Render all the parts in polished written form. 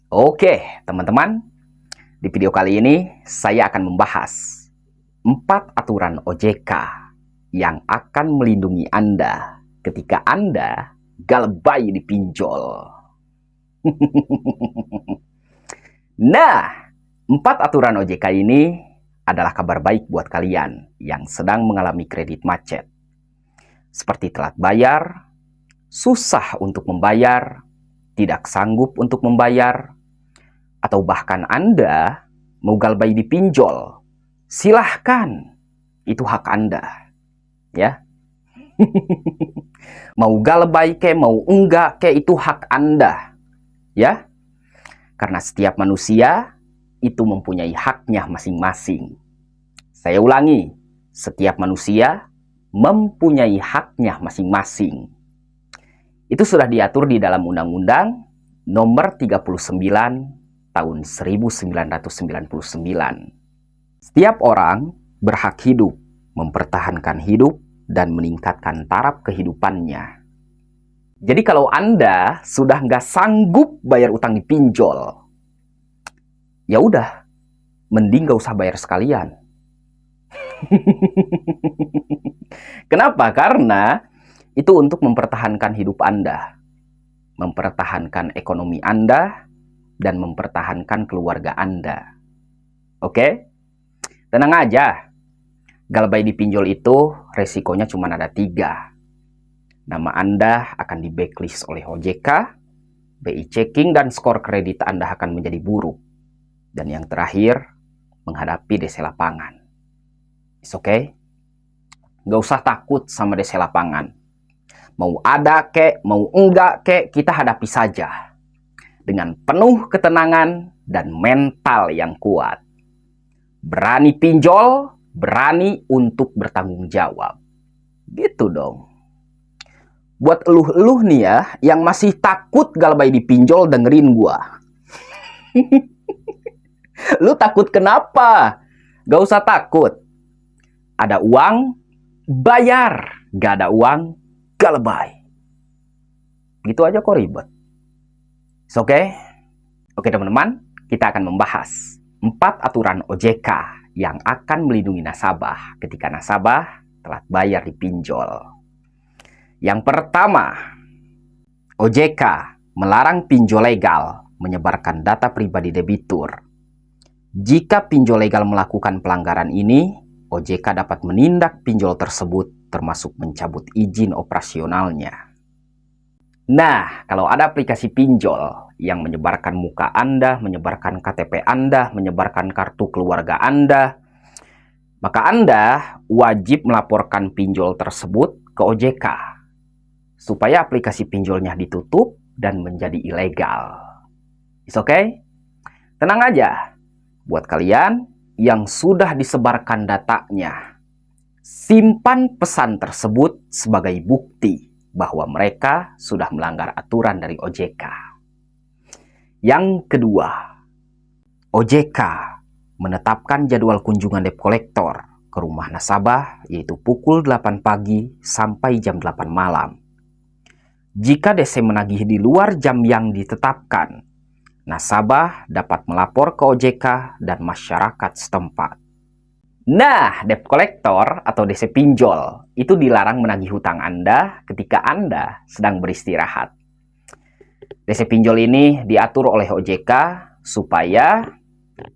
Oke, teman-teman, di video kali ini saya akan membahas 4 aturan OJK yang akan melindungi Anda ketika Anda galbay di pinjol. Nah, 4 aturan OJK ini adalah kabar baik buat kalian yang sedang mengalami kredit macet. Seperti telat bayar, susah untuk membayar, tidak sanggup untuk membayar, atau bahkan Anda mau galbay di pinjol. Silahkan, itu hak Anda. Ya. Mau galbay ke, mau enggak ke, itu hak Anda. Ya. Karena setiap manusia itu mempunyai haknya masing-masing. Saya ulangi, setiap manusia mempunyai haknya masing-masing. Itu sudah diatur di dalam Undang-Undang Nomor 39 tahun 1999. Setiap orang berhak hidup, mempertahankan hidup, dan meningkatkan taraf kehidupannya. Jadi kalau Anda sudah nggak sanggup bayar utang di pinjol, ya udah, mending nggak usah bayar sekalian. Kenapa? Karena itu untuk mempertahankan hidup Anda, mempertahankan ekonomi Anda, dan mempertahankan keluarga Anda. Oke? Tenang aja. Galbay di pinjol itu resikonya cuma ada 3. Nama Anda akan di blacklist oleh OJK, BI checking, dan skor kredit Anda akan menjadi buruk. Dan yang terakhir, menghadapi DC lapangan. It's okay? Gak usah takut sama DC lapangan. Mau ada kek, mau enggak kek, kita hadapi saja. Dengan penuh ketenangan dan mental yang kuat. Berani pinjol, berani untuk bertanggung jawab. Gitu dong. Buat eluh-eluh nih ya, yang masih takut galbay di pinjol, dengerin gua. Lu takut kenapa? Gak usah takut. Ada uang, bayar. Gak ada uang, galbay. Gitu aja kok ribet. Oke? Oke teman-teman, kita akan membahas 4 aturan OJK yang akan melindungi nasabah ketika nasabah telat bayar di pinjol. Yang pertama, OJK melarang pinjol legal menyebarkan data pribadi debitur. Jika pinjol legal melakukan pelanggaran ini, OJK dapat menindak pinjol tersebut termasuk mencabut izin operasionalnya. Nah, kalau ada aplikasi pinjol yang menyebarkan muka Anda, menyebarkan KTP Anda, menyebarkan kartu keluarga Anda, maka Anda wajib melaporkan pinjol tersebut ke OJK supaya aplikasi pinjolnya ditutup dan menjadi ilegal. It's okay? Tenang aja. Buat kalian yang sudah disebarkan datanya, simpan pesan tersebut sebagai bukti bahwa mereka sudah melanggar aturan dari OJK. Yang kedua, OJK menetapkan jadwal kunjungan debt collector ke rumah nasabah yaitu pukul 8 pagi sampai jam 8 malam. Jika DC menagih di luar jam yang ditetapkan, nasabah dapat melapor ke OJK dan masyarakat setempat. Nah, debt collector atau DC pinjol itu dilarang menagih hutang Anda ketika Anda sedang beristirahat. DC pinjol ini diatur oleh OJK supaya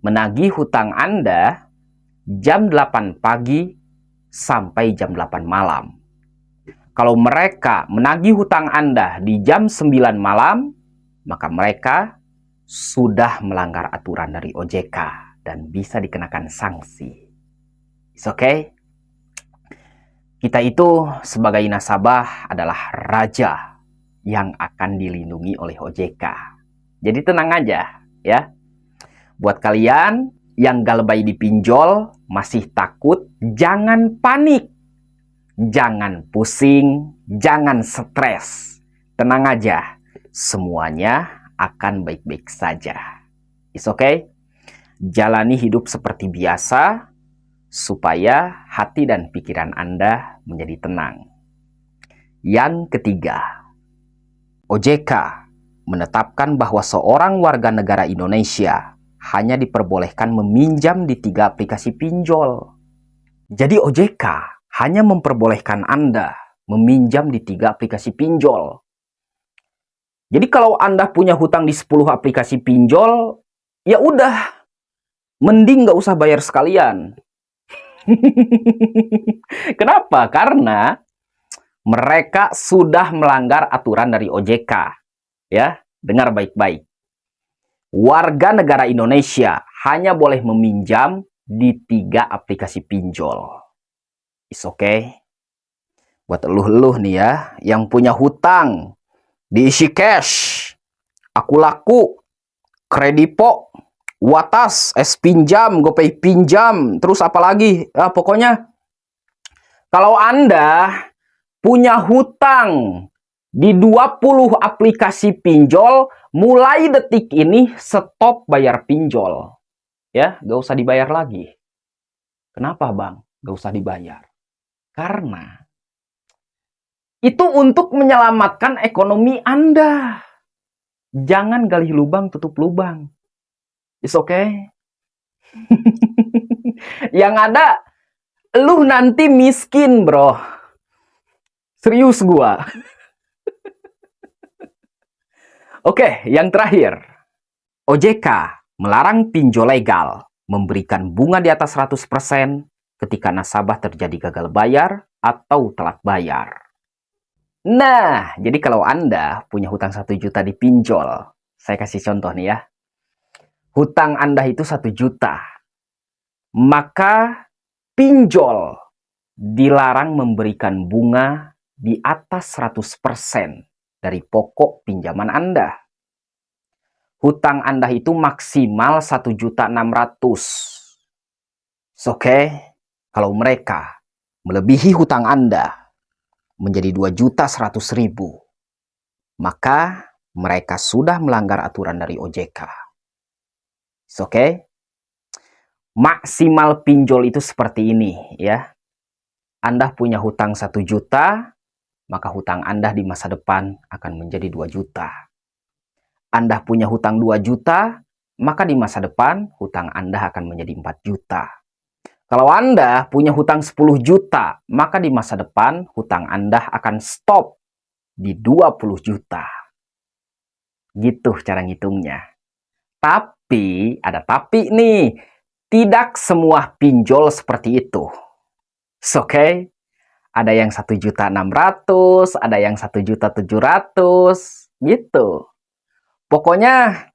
menagih hutang Anda jam 8 pagi sampai jam 8 malam. Kalau mereka menagih hutang Anda di jam 9 malam, maka mereka sudah melanggar aturan dari OJK dan bisa dikenakan sanksi. It's okay? Kita itu sebagai nasabah adalah raja yang akan dilindungi oleh OJK. Jadi tenang aja ya. Buat kalian yang galbay di pinjol masih takut, jangan panik. Jangan pusing, jangan stres. Tenang aja, semuanya akan baik-baik saja. It's okay? Jalani hidup seperti biasa supaya hati dan pikiran Anda menjadi tenang. Yang ketiga, OJK menetapkan bahwa seorang warga negara Indonesia hanya diperbolehkan meminjam di 3 aplikasi pinjol. Jadi OJK hanya memperbolehkan Anda meminjam di 3 aplikasi pinjol. Jadi kalau Anda punya hutang di 10 aplikasi pinjol, ya udah, mending nggak usah bayar sekalian. Kenapa? Karena mereka sudah melanggar aturan dari OJK. Ya, dengar baik-baik. Warga negara Indonesia hanya boleh meminjam di 3 aplikasi pinjol. It's okay. Buat eluh-eluh nih ya, yang punya hutang, diisi cash, Aku Laku, Kredipo, Watas, Pinjam, GoPay Pinjam, terus apalagi? Pokoknya, kalau Anda punya hutang di 20 aplikasi pinjol, mulai detik ini stop bayar pinjol. Ya, gak usah dibayar lagi. Kenapa, Bang? Gak usah dibayar. Karena itu untuk menyelamatkan ekonomi Anda. Jangan gali lubang, tutup lubang. It's okay. Yang ada, lu nanti miskin, bro. Serius gua. Oke, yang terakhir. OJK melarang pinjol legal memberikan bunga di atas 100% ketika nasabah terjadi gagal bayar atau telat bayar. Nah, jadi kalau Anda punya hutang 1 juta di pinjol, saya kasih contoh nih ya. Hutang Anda itu 1 juta. Maka pinjol dilarang memberikan bunga di atas 100% dari pokok pinjaman Anda. Hutang Anda itu maksimal 1.600.000. Oke, kalau mereka melebihi hutang Anda menjadi 2.100.000, maka mereka sudah melanggar aturan dari OJK. Oke, maksimal pinjol itu seperti ini ya. Anda punya hutang 1 juta, maka hutang Anda di masa depan akan menjadi 2 juta. Anda punya hutang 2 juta, maka di masa depan hutang Anda akan menjadi 4 juta. Kalau Anda punya hutang 10 juta, maka di masa depan hutang Anda akan stop di 20 juta. Gitu cara ngitungnya. Tapi, ada tapi nih. Tidak semua pinjol seperti itu. Oke? Ada yang 1.600.000, ada yang 1.700.000, gitu. Pokoknya,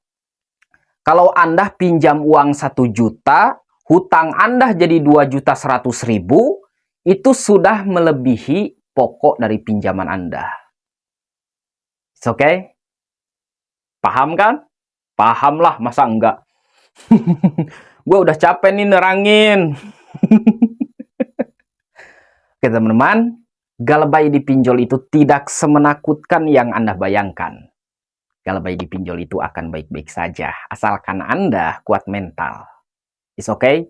kalau Anda pinjam uang 1 juta, hutang Anda jadi 2.100.000, itu sudah melebihi pokok dari pinjaman Anda. Oke? Okay? Paham kan? Paham lah, masa enggak? Gue udah capek nih nerangin. Oke teman-teman, galbay di pinjol itu tidak semenakutkan yang Anda bayangkan. Galbay di pinjol itu akan baik-baik saja, asalkan Anda kuat mental. It's okay?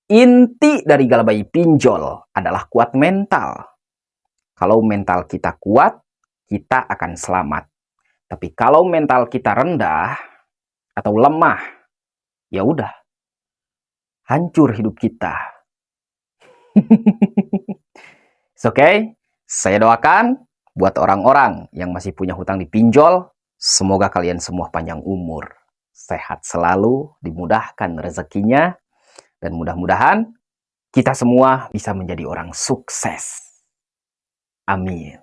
Inti dari galbay pinjol adalah kuat mental. Kalau mental kita kuat, kita akan selamat. Tapi kalau mental kita rendah atau lemah, ya udah, hancur hidup kita. It's okay? Saya doakan buat orang-orang yang masih punya hutang di pinjol, semoga kalian semua panjang umur, sehat selalu, dimudahkan rezekinya, dan mudah-mudahan kita semua bisa menjadi orang sukses. Amin.